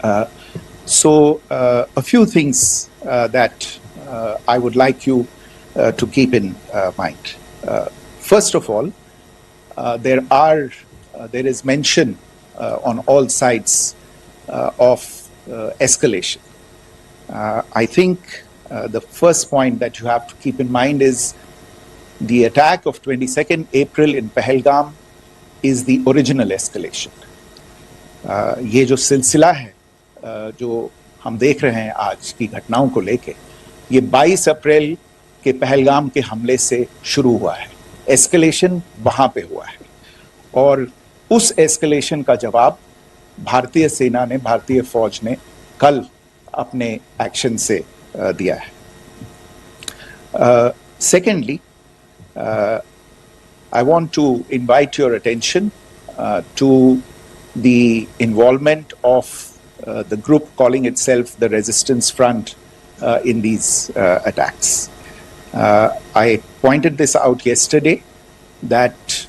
A few things that I would like you to keep in mind. First of all, there is mention on all sides of escalation. I think the first point that you have to keep in mind is the attack of 22nd April in Pahalgam is the original escalation. ये जो सिलसिला है जो हम देख रहे हैं आज की घटनाओं को लेके, ये 22 अप्रैल के पहलगाम के हमले से शुरू हुआ है. एस्केलेशन वहां पे हुआ है और उस एस्केलेशन का जवाब भारतीय सेना ने, भारतीय फौज ने कल अपने एक्शन से दिया है. Secondly, I want to invite your attention to the involvement of the group calling itself the Resistance Front in these attacks. I pointed this out yesterday that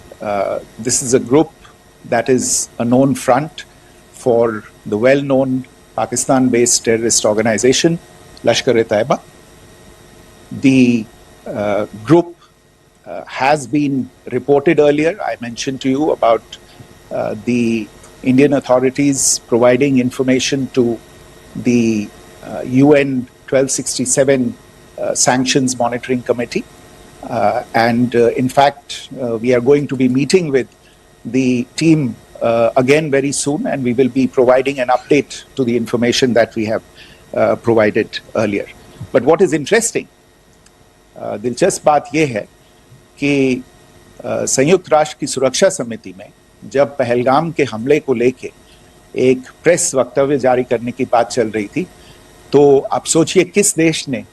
this is a group that is a known front for the well-known Pakistan-based terrorist organization, Lashkar-e-Taiba. The group has been reported earlier. I mentioned to you about the Indian authorities providing information to the UN 1267 Sanctions Monitoring Committee. In fact, we are going to be meeting with the team again very soon, and we will be providing an update to the information that we have provided earlier. But what is interesting, दिलचस्प बात यह है कि संयुक्त राष्ट्र की सुरक्षा समिति में जब पहलगाम के हमले को लेके एक प्रेस वक्तव्य जारी करने की बात चल रही थी, तो आप सोचिए किस देश ने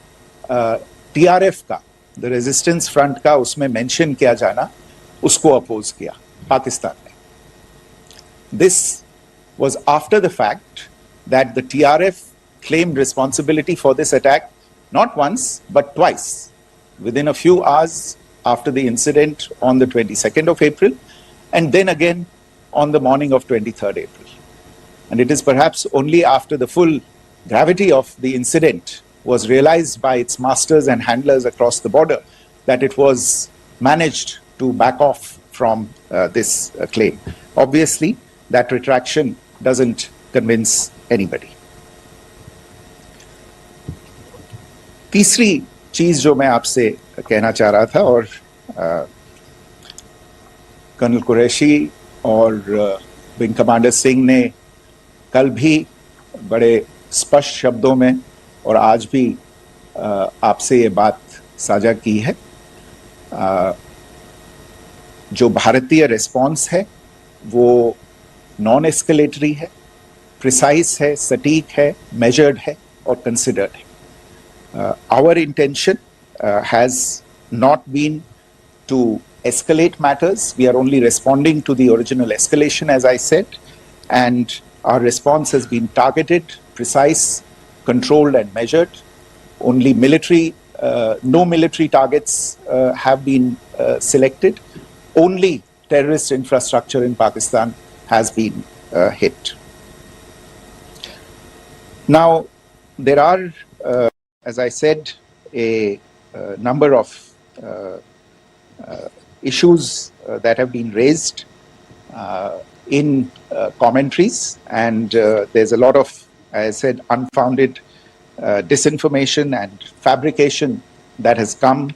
टीआरएफ का, द रेजिस्टेंस फ्रंट का उसमें मेंशन किया जाना, उसको अपोज किया, पाकिस्तान ने. This was after the fact that the TRF claimed responsibility for this attack not once but twice, within a few hours after the incident on the 22nd of April, and then again on the morning of 23rd April. And it is perhaps only after the full gravity of the incident was realized by its masters and handlers across the border that it was managed to back off from this claim. Obviously, that retraction doesn't convince anybody. तीसरी चीज जो मैं आपसे कहना चाह रहा था, और कर्नल कुरैशी और विंग कमांडर सिंह ने कल भी बड़े स्पष्ट शब्दों में और आज भी आपसे ये बात साझा की है. जो भारतीय रिस्पॉन्स है वो नॉन एस्केलेटरी है, प्रिसाइज है, सटीक है, मेजर्ड है और कंसिडर्ड है. Our intention has not been to escalate matters. We are only responding to the original escalation, as I said, and our response has been targeted, precise, controlled and measured. Only no military targets have been selected. Only terrorist infrastructure in Pakistan has been hit. Now, there are, as I said, a number of issues that have been raised in commentaries, and there's a lot of, as I said, unfounded disinformation and fabrication that has come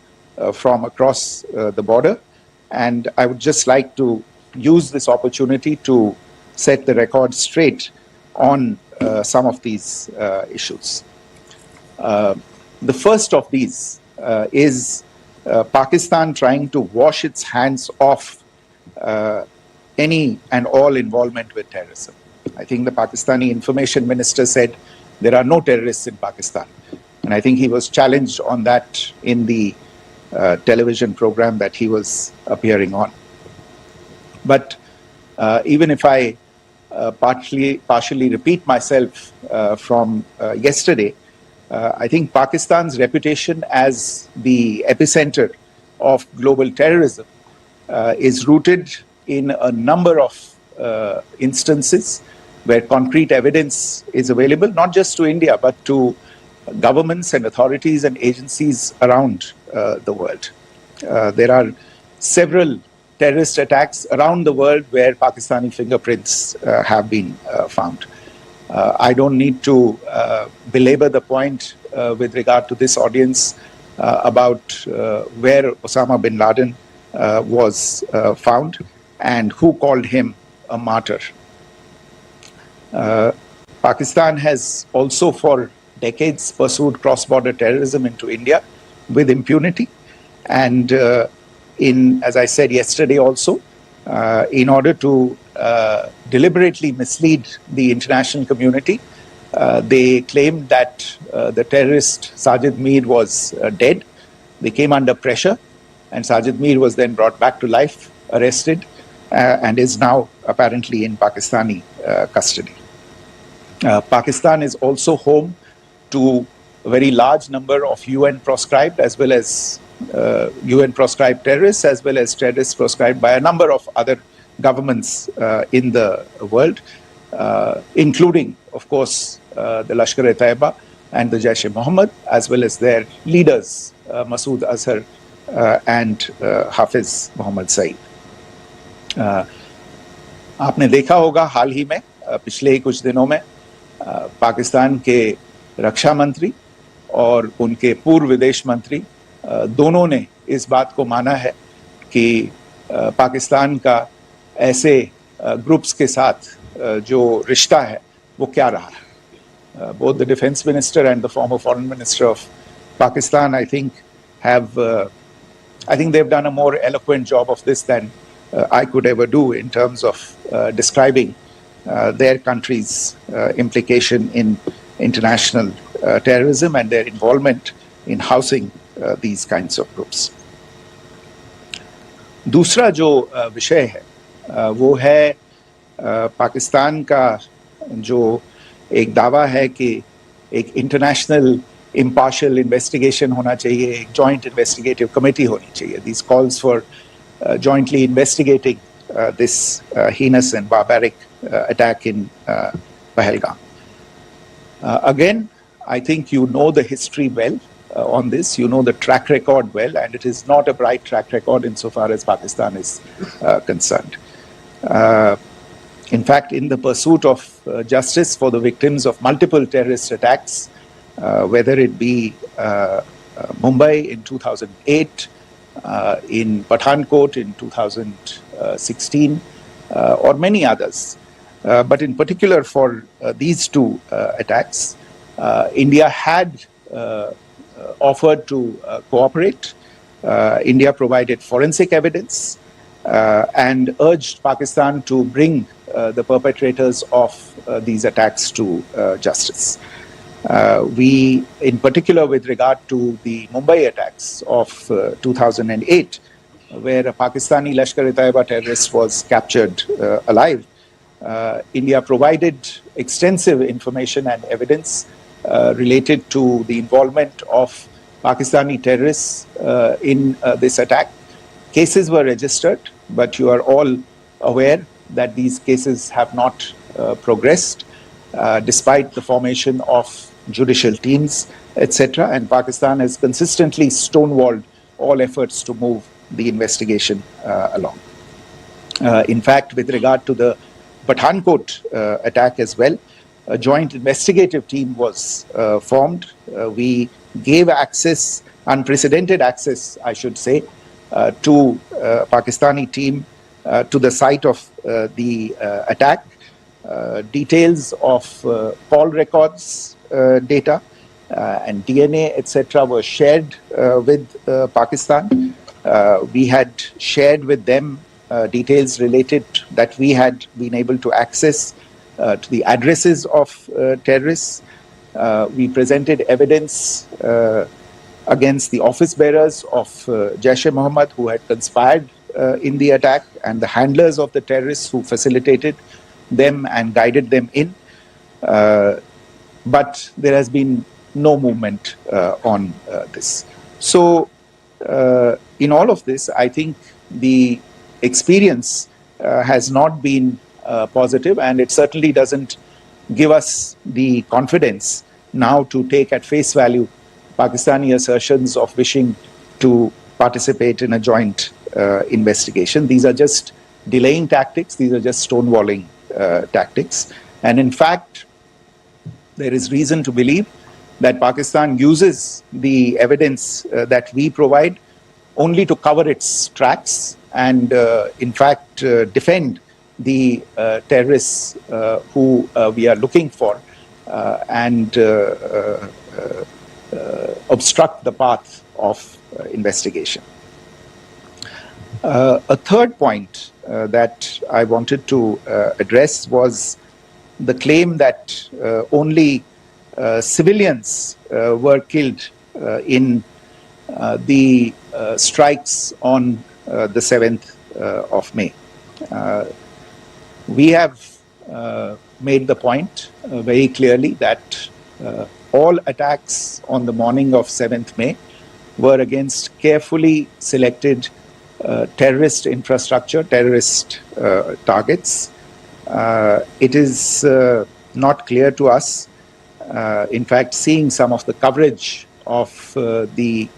from across the border. And I would just like to use this opportunity to set the record straight on some of these issues. The first of these is Pakistan trying to wash its hands off any and all involvement with terrorism. I think the Pakistani information minister said there are no terrorists in Pakistan. And I think he was challenged on that in the television program that he was appearing on. But even if I partially repeat myself from yesterday, I think Pakistan's reputation as the epicenter of global terrorism is rooted in a number of instances where concrete evidence is available, not just to India, but to governments and authorities and agencies around the world. There are several terrorist attacks around the world where Pakistani fingerprints have been found. I don't need to belabor the point with regard to this audience about where Osama bin Laden was found and who called him a martyr. Pakistan has also for decades pursued cross-border terrorism into India with impunity. And as I said yesterday also, in order to deliberately mislead the international community, they claimed that the terrorist Sajid Mir was dead. They came under pressure, and Sajid Mir was then brought back to life, arrested, and is now apparently in Pakistani custody. Pakistan is also home to a very large number of UN proscribed as well as UN proscribed terrorists, as well as terrorists proscribed by a number of other governments in the world, including, of course, the Lashkar-e-Taiba and the Jaish-e-Mohammed, as well as their leaders, Masood Azhar and Hafiz Mohammed Saeed. आपने देखा होगा हाल ही में पिछले कुछ दिनों में पाकिस्तान के रक्षा मंत्री और उनके पूर्व विदेश मंत्री दोनों ने इस बात को माना है कि पाकिस्तान का ऐसे ग्रुप्स के साथ जो रिश्ता है वो क्या रहा है. Both the defense minister and the former foreign minister of Pakistan, I think they've done a more eloquent job of this than I could ever do in terms of describing their country's implication in international terrorism and their involvement in housing these kinds of groups. दूसरा जो विषय है वो है पाकिस्तान का जो एक दावा है कि एक इंटरनेशनल impartial investigation होना चाहिए, एक joint investigative committee होनी चाहिए. These calls for jointly investigating this heinous and barbaric attack in Pahalgam. Again, I think you know the history well on this. You know the track record well, and it is not a bright track record insofar as Pakistan is concerned. In fact, in the pursuit of justice for the victims of multiple terrorist attacks, whether it be Mumbai in 2008, in Pathankot in 2016, or many others. But in particular for these two attacks, India had offered to cooperate. India provided forensic evidence and urged Pakistan to bring the perpetrators of these attacks to justice. We, in particular with regard to the Mumbai attacks of 2008, where a Pakistani Lashkar-e-Taiba terrorist was captured alive, India provided extensive information and evidence related to the involvement of Pakistani terrorists in this attack. Cases were registered, but you are all aware that these cases have not progressed, despite the formation of judicial teams, etc. And Pakistan has consistently stonewalled all efforts to move the investigation along. In fact, with regard to the Pathankot attack as well, a joint investigative team was formed. We gave access, unprecedented access, I should say, to Pakistani team to the site of the attack. Details of call records data and DNA, etc. were shared with Pakistan. We had shared with them details related that we had been able to access to the addresses of terrorists. We presented evidence against the office bearers of Jaish-e-Mohammed who had conspired in the attack, and the handlers of the terrorists who facilitated them and guided them in. But there has been no movement on this. So in all of this, I think the experience has not been positive, and it certainly doesn't give us the confidence now to take at face value Pakistani assertions of wishing to participate in a joint investigation. These are just delaying tactics. These are just stonewalling tactics. And in fact, there is reason to believe that Pakistan uses the evidence that we provide only to cover its tracks and, in fact, defend the terrorists who we are looking for and obstruct the path of investigation. A third point that I wanted to address was the claim that only civilians were killed in the strikes on the 7th of May. We have made the point very clearly that all attacks on the morning of 7th May were against carefully selected terrorist infrastructure, terrorist targets. It is not clear to us, in fact, seeing some of the coverage of the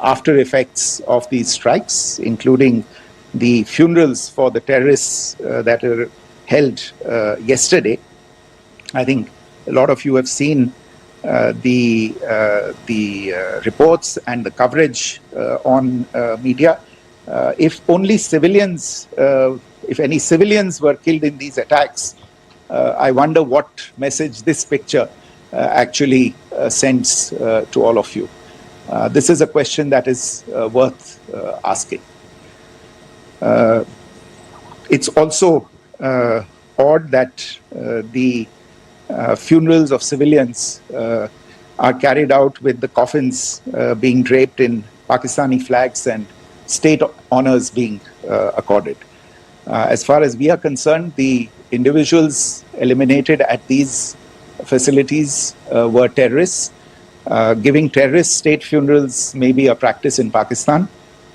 after effects of these strikes, including the funerals for the terrorists that were held yesterday. I think a lot of you have seen the reports and the coverage on media. If only civilians, if any civilians were killed in these attacks, I wonder what message this picture actually sends to all of you. This is a question that is worth asking. It's also odd that the funerals of civilians are carried out with the coffins being draped in Pakistani flags and state honors being accorded. As far as we are concerned, the individuals eliminated at these facilities were terrorists. Giving terrorist state funerals may be a practice in Pakistan.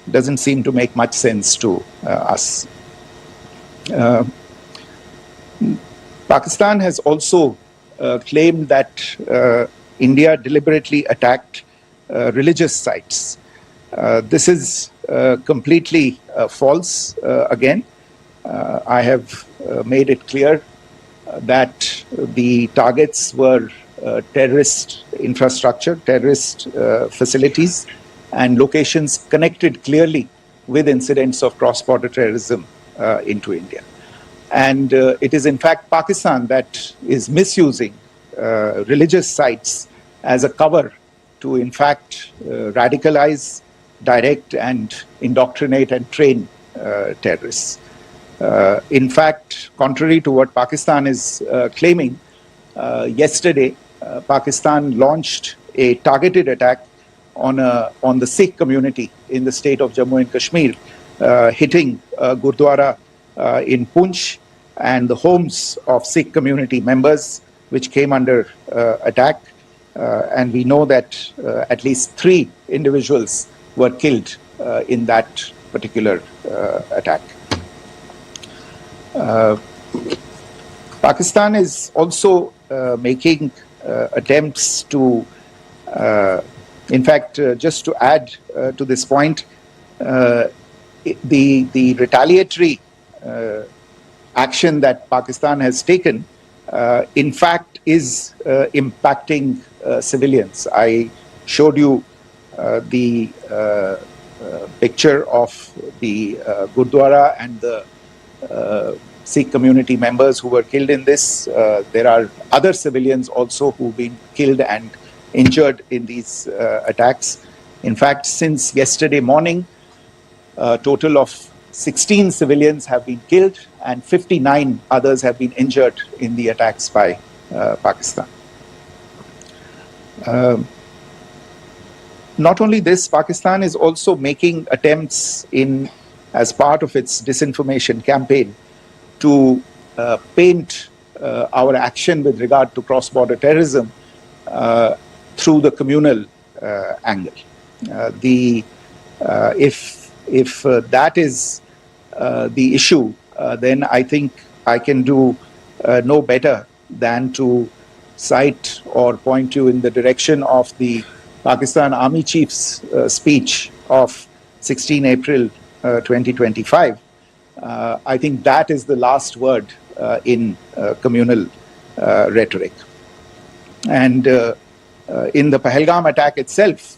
Doesn't seem to make much sense to us. Pakistan has also claimed that India deliberately attacked religious sites. This is completely false again. I have made it clear that the targets were terrorist infrastructure, terrorist facilities, and locations connected clearly with incidents of cross-border terrorism into India. And it is in fact Pakistan that is misusing religious sites as a cover to in fact radicalize, direct and indoctrinate and train terrorists. In fact, contrary to what Pakistan is claiming, yesterday Pakistan launched a targeted attack on the Sikh community in the state of Jammu and Kashmir, hitting Gurdwara in Poonch and the homes of Sikh community members, which came under attack. And we know that at least 3 individuals were killed in that particular attack. Pakistan is also making attempts to, in fact, just to add to this point, the retaliatory action that Pakistan has taken, in fact, is impacting civilians. I showed you the picture of the Gurdwara and the Sikh community members who were killed in this. There are other civilians also who've been killed and injured in these attacks. In fact, since yesterday morning, a total of 16 civilians have been killed and 59 others have been injured in the attacks by Pakistan. Not only this, Pakistan is also making attempts as part of its disinformation campaign to paint our action with regard to cross-border terrorism through the communal angle. If that is the issue, then I think I can do no better than to cite or point you in the direction of the Pakistan Army Chief's speech of 16 April 2025. I think that is the last word in communal rhetoric. And in the Pahalgam attack itself,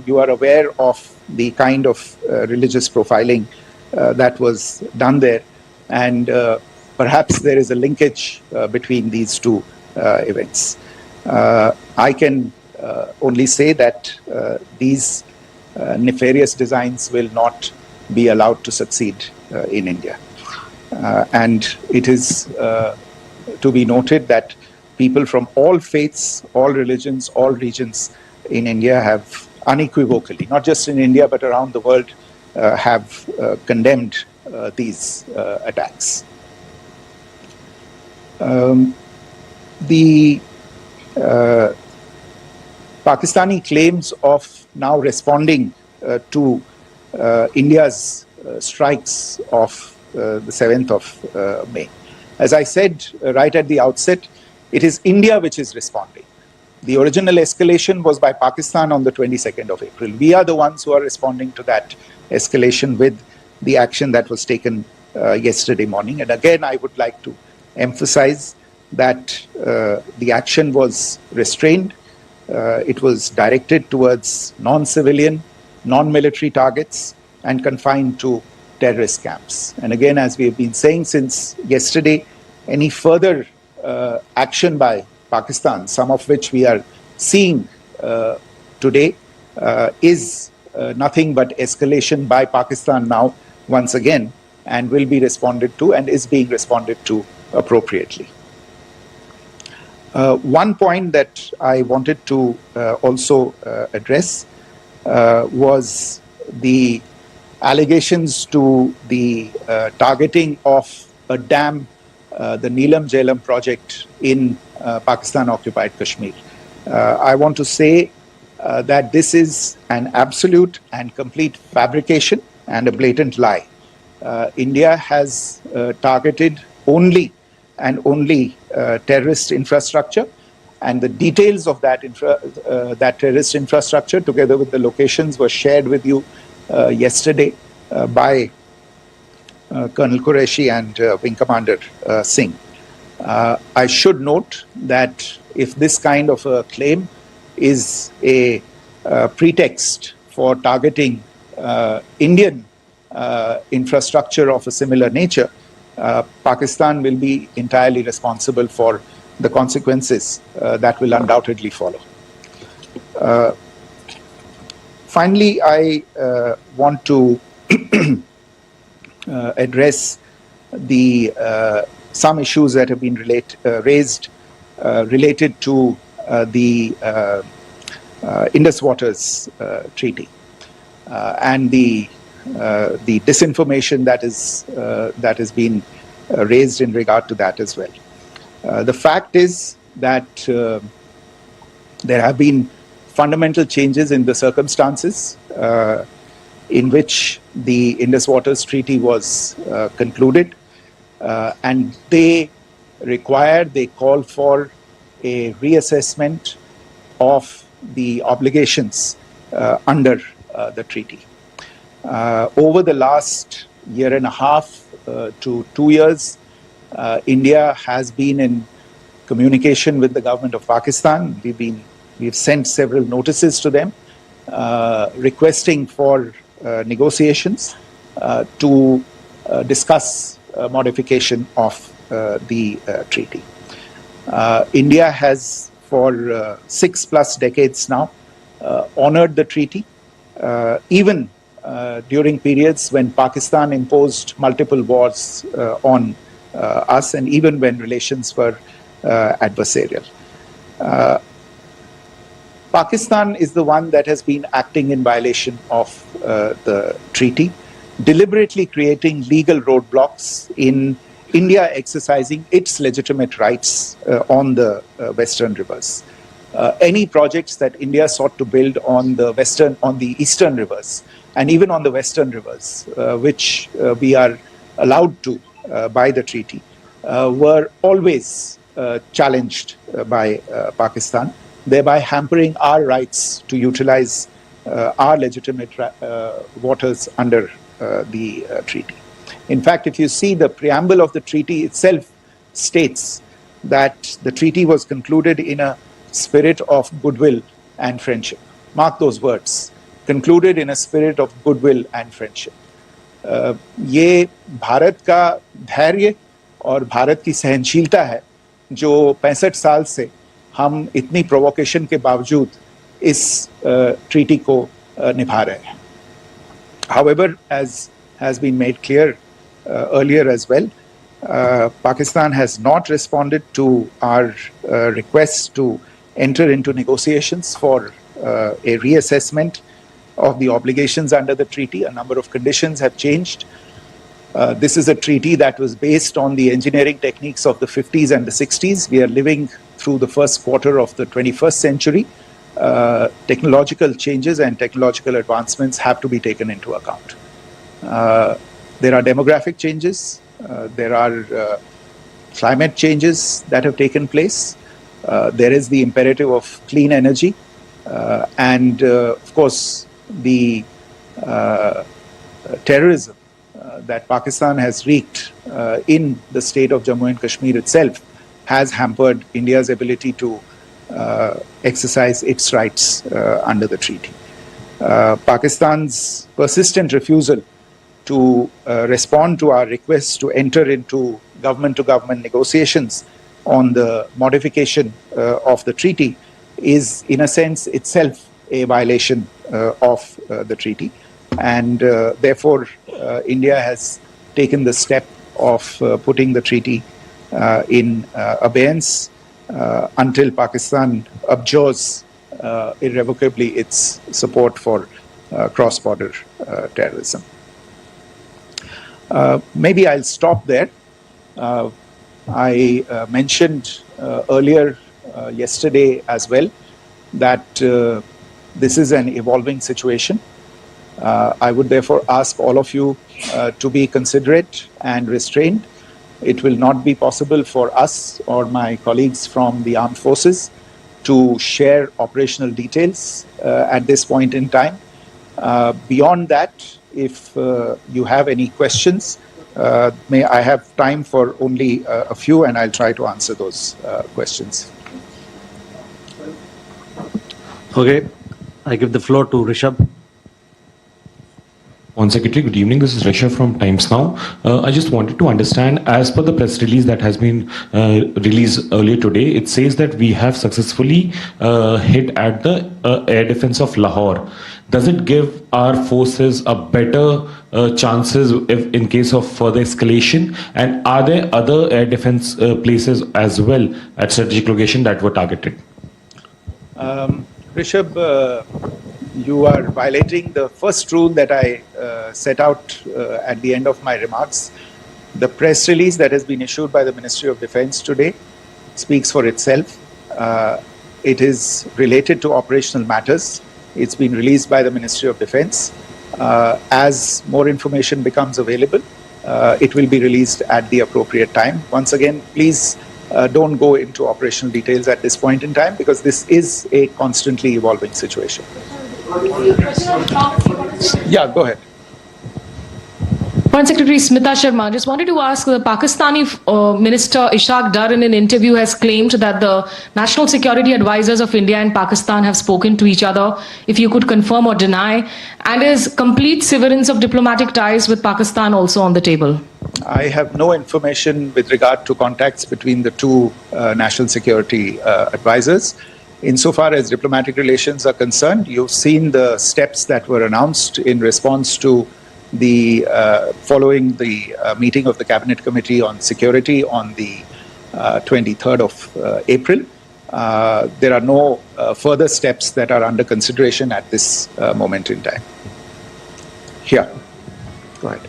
you are aware of the kind of religious profiling that was done there. And perhaps there is a linkage between these two events. I can only say that these nefarious designs will not be allowed to succeed in India. And it is to be noted that people from all faiths, all religions, all regions in India have unequivocally, not just in India but around the world, have condemned these attacks. The Pakistani claims of now responding to India's strikes of the 7th of May. As I said right at the outset, it is India which is responding. The original escalation was by Pakistan on the 22nd of April. We are the ones who are responding to that escalation with the action that was taken yesterday morning. And again, I would like to emphasize that the action was restrained. It was directed towards non-civilian, non-military targets and confined to terrorist camps. And again, as we have been saying since yesterday, any further action by Pakistan, some of which we are seeing today, is nothing but escalation by Pakistan now, once again, and will be responded to and is being responded to appropriately. One point that I wanted to also address was the allegations to the targeting of a dam, the Neelam Jhelum project in Pakistan-occupied Kashmir. I want to say that this is an absolute and complete fabrication and a blatant lie. India has targeted only and only terrorist infrastructure, and the details of that terrorist infrastructure, together with the locations, were shared with you yesterday by Colonel Qureshi and Wing Commander Singh. I should note that if this kind of a claim is a pretext for targeting Indian infrastructure of a similar nature, Pakistan will be entirely responsible for the consequences that will undoubtedly follow. Finally, I want to address some issues that have been raised related to the Indus Waters Treaty and the disinformation that has been raised in regard to that as well. The fact is that there have been fundamental changes in the circumstances in which the Indus Waters Treaty was concluded, and they call for a reassessment of the obligations under the treaty. Over the last year and a half to 2 years, India has been in communication with the government of Pakistan. We've sent several notices to them requesting for negotiations to discuss modification of the treaty. India has for 6+ decades now honored the treaty, even during periods when Pakistan imposed multiple wars on us, and even when relations were adversarial. Pakistan is the one that has been acting in violation of the treaty, deliberately creating legal roadblocks in India exercising its legitimate rights on the western rivers. Any projects that India sought to build on the eastern rivers and even on the western rivers, which we are allowed to by the treaty, were always challenged by Pakistan, thereby hampering our rights to utilize our legitimate waters under the treaty. In fact, if you see the preamble of the treaty itself states that the treaty was concluded in a spirit of goodwill and friendship. Mark those words, concluded in a spirit of goodwill and friendship. ये भारत का धैर्य और भारत की सहनशीलता है जो 65 साल से हम इतनी प्रोवोकेशन के बावजूद इस ट्रीटी को निभा रहे हैं. However, as has been made clear earlier as well, Pakistan has not responded to our requests to enter into negotiations for a reassessment of the obligations under the treaty. A number of conditions have changed. This is a treaty that was based on the engineering techniques of the 50s and the 60s. We are living through the first quarter of the 21st century. Technological changes and technological advancements have to be taken into account. There are demographic changes. There are climate changes that have taken place. There is the imperative of clean energy. And of course, the terrorism that Pakistan has wreaked in the state of Jammu and Kashmir itself has hampered India's ability to exercise its rights under the treaty. Pakistan's persistent refusal to respond to our requests to enter into government-to-government negotiations on the modification of the treaty is, in a sense, itself a violation of the treaty. And therefore, India has taken the step of putting the treaty in abeyance until Pakistan abjures irrevocably its support for cross-border terrorism. Maybe I'll stop there. I mentioned earlier yesterday as well that this is an evolving situation. I would therefore ask all of you to be considerate and restrained. It will not be possible for us or my colleagues from the armed forces to share operational details at this point in time. Beyond that, if you have any questions, may I have time for only a few, and I'll try to answer those questions. Okay, I give the floor to Rishabh. On Secretary, good evening. This is Rishabh from Times Now. I just wanted to understand, as per the press release that has been released earlier today, it says that we have successfully hit at the air defense of Lahore. Does it give our forces a better chances if in case of further escalation? And are there other air defense places as well at strategic location that were targeted? Rishabh, you are violating the first rule that I set out at the end of my remarks. The press release that has been issued by the Ministry of Defence today speaks for itself. It is related to operational matters. It's been released by the Ministry of Defence. As more information becomes available, it will be released at the appropriate time. Once again, please don't go into operational details at this point in time, because this is a constantly evolving situation. Yeah, go ahead. Foreign Secretary Smita Sharma, just wanted to ask, the Pakistani Minister Ishaq Dar in an interview has claimed that the national security advisors of India and Pakistan have spoken to each other. If you could confirm or deny, and is complete severance of diplomatic ties with Pakistan also on the table? I have no information with regard to contacts between the two national security advisors. Insofar as diplomatic relations are concerned, you've seen the steps that were announced in response to the following the meeting of the Cabinet Committee on Security on the 23rd of April. There are no further steps that are under consideration at this moment in time. Here, go ahead.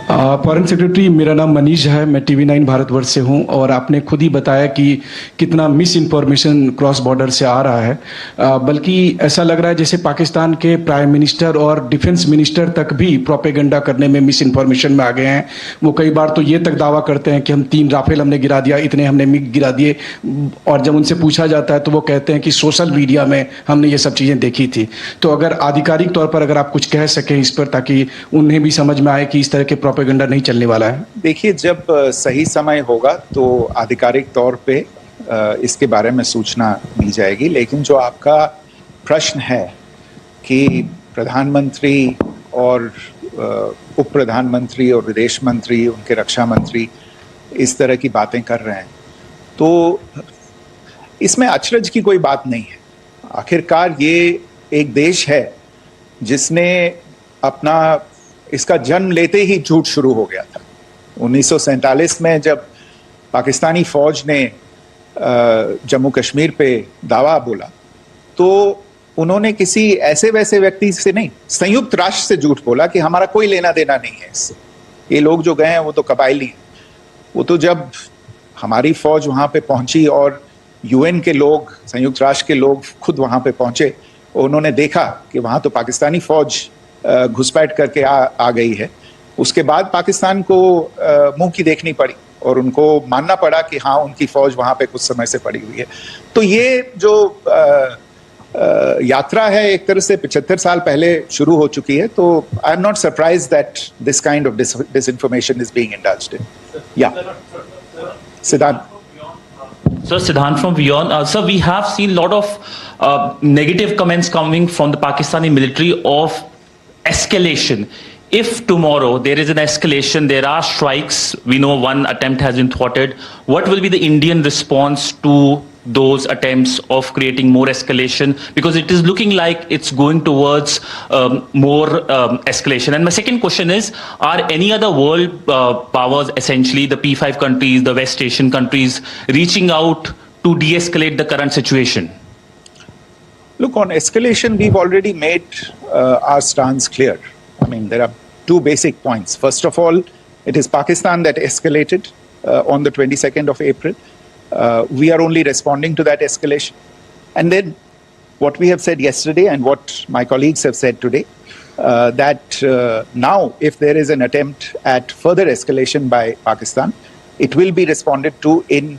Foreign secretary, मेरा नाम मनीष है, मैं TV9 Bharatvarsh से हूं और आपने खुद ही बताया कि कितना मिस इन्फॉर्मेशन क्रॉस बॉर्डर से आ रहा है, बल्कि ऐसा लग रहा है जैसे पाकिस्तान के प्राइम मिनिस्टर और डिफेंस मिनिस्टर तक भी प्रोपेगेंडा करने में मिस इन्फॉर्मेशन में आ गए हैं। वो कई बार तो ये तक दावा करते हैं कि हम 3 राफेल हमने गिरा दिया, इतने हमने मिग गिरा दिए, और जब उनसे पूछा जाता है तो वो कहते हैं कि सोशल मीडिया में हमने ये सब चीज़ें देखी थी। तो अगर आधिकारिक तौर पर अगर आप कुछ कह सकें इस पर, ताकि उन्हें भी समझ में आए कि इस तरह के प्रोपेगेंडा नहीं चलने वाला है। देखिए, जब सही समय होगा तो आधिकारिक तौर पे इसके बारे में सूचना मिल जाएगी। लेकिन जो आपका प्रश्न है कि प्रधानमंत्री और उप प्रधानमंत्री और विदेश मंत्री, उनके रक्षा मंत्री इस तरह की बातें कर रहे हैं, तो इसमें अचरज की कोई बात नहीं है। आखिरकार ये एक देश है जिसने अपना इसका जन्म लेते ही झूठ शुरू हो गया था। 1947 में जब पाकिस्तानी फौज ने जम्मू कश्मीर पे दावा बोला, तो उन्होंने किसी ऐसे वैसे व्यक्ति से नहीं, संयुक्त राष्ट्र से झूठ बोला कि हमारा कोई लेना देना नहीं है इससे, ये लोग जो गए हैं वो तो कबायली हैं। वो तो जब हमारी फौज वहां पे पहुंची और UN के लोग, संयुक्त राष्ट्र के लोग खुद वहां पे पहुंचे, उन्होंने देखा कि वहां तो पाकिस्तानी फौज घुसपैठ करके आ गई है, उसके बाद पाकिस्तान को मुंह की देखनी पड़ी और उनको मानना पड़ा कि हाँ, उनकी फौज वहां पे कुछ समय से पड़ी हुई है। तो ये जो यात्रा है एक तरह से 75 साल पहले शुरू हो चुकी है। तो I am not surprised that this kind of disinformation is being indulged in. Yeah. Siddhant. So Siddhant from Beyond. Sir, we have seen a lot of negative comments coming from the Pakistani military of escalation. If tomorrow there is an escalation, there are strikes, we know one attempt has been thwarted, what will be the Indian response to those attempts of creating more escalation? Because it is looking like it's going towards more escalation. And my second question is, are any other world powers, essentially the P5 countries, the West Asian countries, reaching out to de-escalate the current situation? Look, on escalation, we've already made our stance clear. I mean, there are 2 basic points. First of all, it is Pakistan that escalated on the 22nd of April. We are only responding to that escalation. And then what we have said yesterday and what my colleagues have said today, that now if there is an attempt at further escalation by Pakistan, it will be responded to in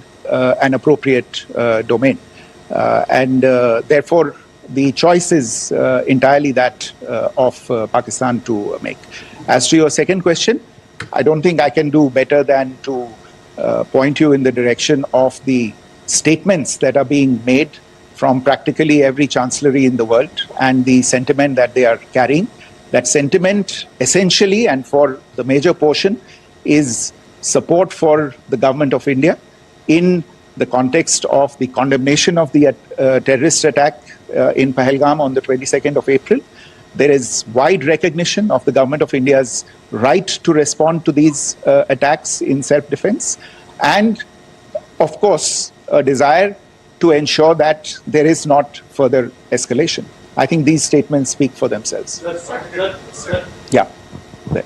an appropriate domain. And therefore, the choice is entirely that of Pakistan to make. As to your second question, I don't think I can do better than to point you in the direction of the statements that are being made from practically every chancellery in the world and the sentiment that they are carrying. That sentiment essentially and for the major portion is support for the government of India in the context of the condemnation of the terrorist attack in Pahalgam on the 22nd of April. There is wide recognition of the government of India's right to respond to these attacks in self-defense, and of course a desire to ensure that there is not further escalation. I think these statements speak for themselves. Yeah. There.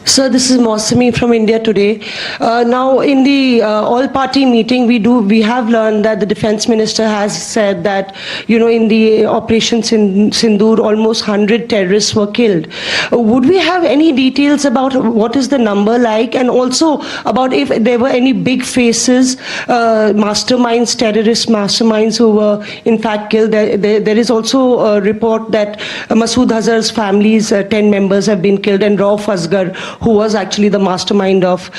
Sir, this is Mausami from India Today. Now, in the all-party meeting, we have learned that the Defence Minister has said that, in the Operation Sindoor, almost 100 terrorists were killed. Would we have any details about what is the number like, and also about if there were any big faces, masterminds, terrorist masterminds who were in fact killed? There is also a report that Masood Azhar's family's 10 members have been killed, and Rauf Asghar, who was actually the mastermind of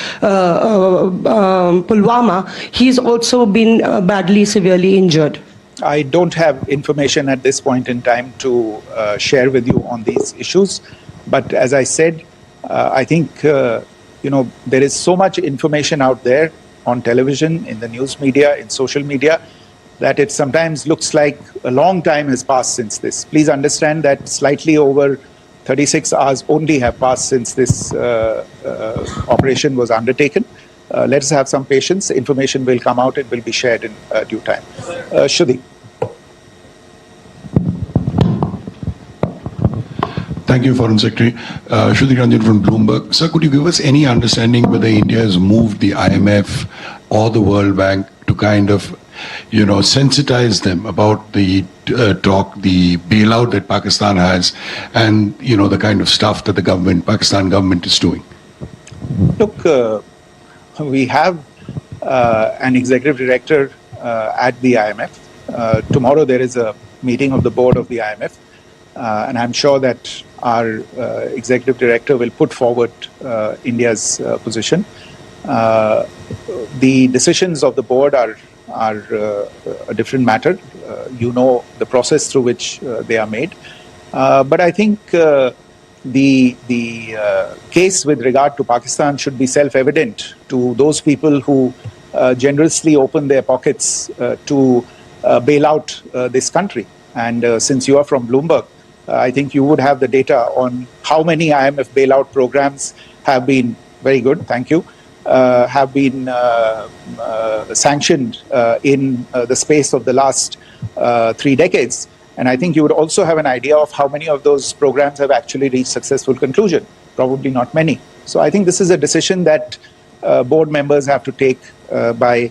Pulwama, he's also been badly, severely injured. I don't have information at this point in time to share with you on these issues. But as I said, I think, there is so much information out there on television, in the news media, in social media, that it sometimes looks like a long time has passed since this. Please understand that slightly over 36 hours only have passed since this operation was undertaken. Let us have some patience. Information will come out and will be shared in due time. Shruti. Thank you, Foreign Secretary. Shruti Ranjan from Bloomberg. Sir, could you give us any understanding whether India has moved the IMF or the World Bank to kind of, sensitize them about the the bailout that Pakistan has and, the kind of stuff that the Pakistan government is doing? Look, we have an executive director at the IMF. Tomorrow there is a meeting of the board of the IMF, and I'm sure that our executive director will put forward India's position. The decisions of the board are a different matter. You know the process through which they are made. But I think the case with regard to Pakistan should be self-evident to those people who generously open their pockets to bail out this country. And since you are from Bloomberg, I think you would have the data on how many IMF bailout programs have been, very good, thank you, have been sanctioned in the space of the last 3 decades. And I think you would also have an idea of how many of those programs have actually reached successful conclusion. Probably not many. So I think this is a decision that board members have to take by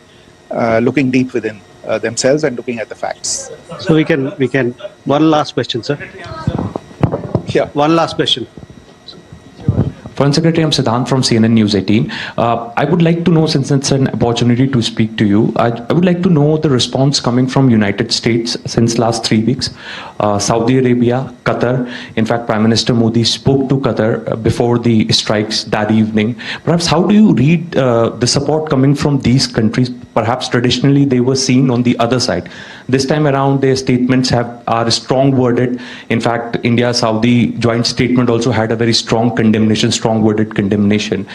looking deep within themselves and looking at the facts. So we can, one last question, sir. Yeah. One last question. Foreign Secretary, I'm Siddhant from CNN News 18. I would like to know, since it's an opportunity to speak to you, I would like to know the response coming from United States since last 3 weeks. Saudi Arabia, Qatar. In fact, Prime Minister Modi spoke to Qatar before the strikes that evening. Perhaps how do you read the support coming from these countries? Perhaps traditionally they were seen on the other side. This time around, their statements are strong worded. In fact, India-Saudi joint statement also had a very strong condemnation, strong worded condemnation.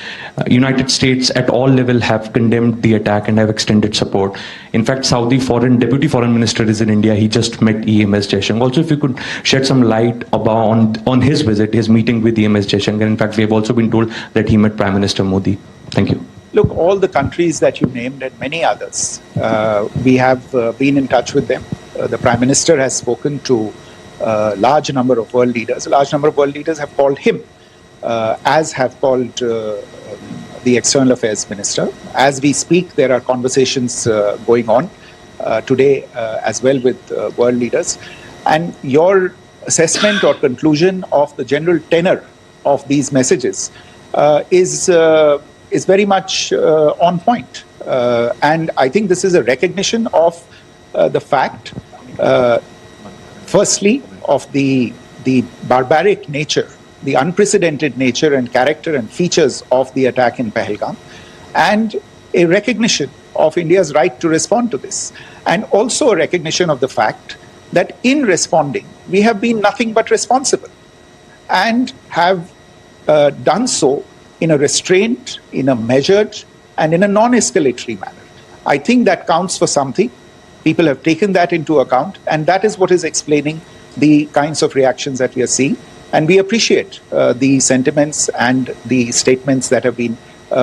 United States at all level have condemned the attack and have extended support. In fact, Saudi Deputy Foreign Minister is in India. He just met EMS Jaishankar. Also, if you could shed some light on his visit, his meeting with EMS Jaishankar. In fact, we have also been told that he met Prime Minister Modi. Thank you. Look, all the countries that you named and many others, we have been in touch with them. The Prime Minister has spoken to a large number of world leaders. A large number of world leaders have called him, as have called the External Affairs Minister. As we speak, there are conversations going on today as well with world leaders. And your assessment or conclusion of the general tenor of these messages is very much on point. And I think this is a recognition of the fact, firstly, of the barbaric nature, the unprecedented nature and character and features of the attack in Pahalgam, and a recognition of India's right to respond to this. And also a recognition of the fact that in responding, we have been nothing but responsible and have done so in a restrained, in a measured, and in a non-escalatory manner. I think that counts for something. People have taken that into account, and that is what is explaining the kinds of reactions that we are seeing. And we appreciate the sentiments and the statements that have been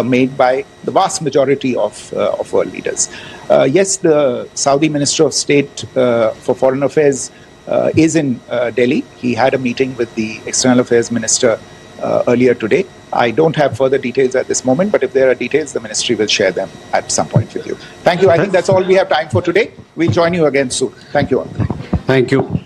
made by the vast majority of world leaders. Yes, the Saudi Minister of State for Foreign Affairs is in Delhi. He had a meeting with the External Affairs Minister earlier today. I don't have further details at this moment, but if there are details, the ministry will share them at some point with you. Thank you. I think that's all we have time for today. We'll join you again soon. Thank you all. Thank you.